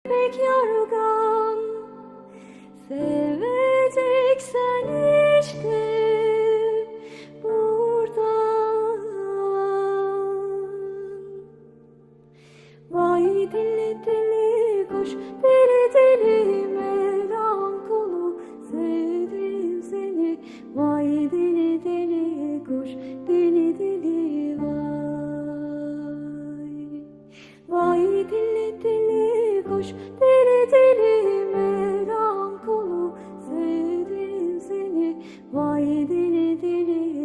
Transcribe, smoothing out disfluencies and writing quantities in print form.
Pek yorgan, seveceksen işte buradan. Vay deli deli kuş, deli deli melankolu, sevdim seni. Vay deli deli kuş, deli deli vay. Vay deli deli kuş,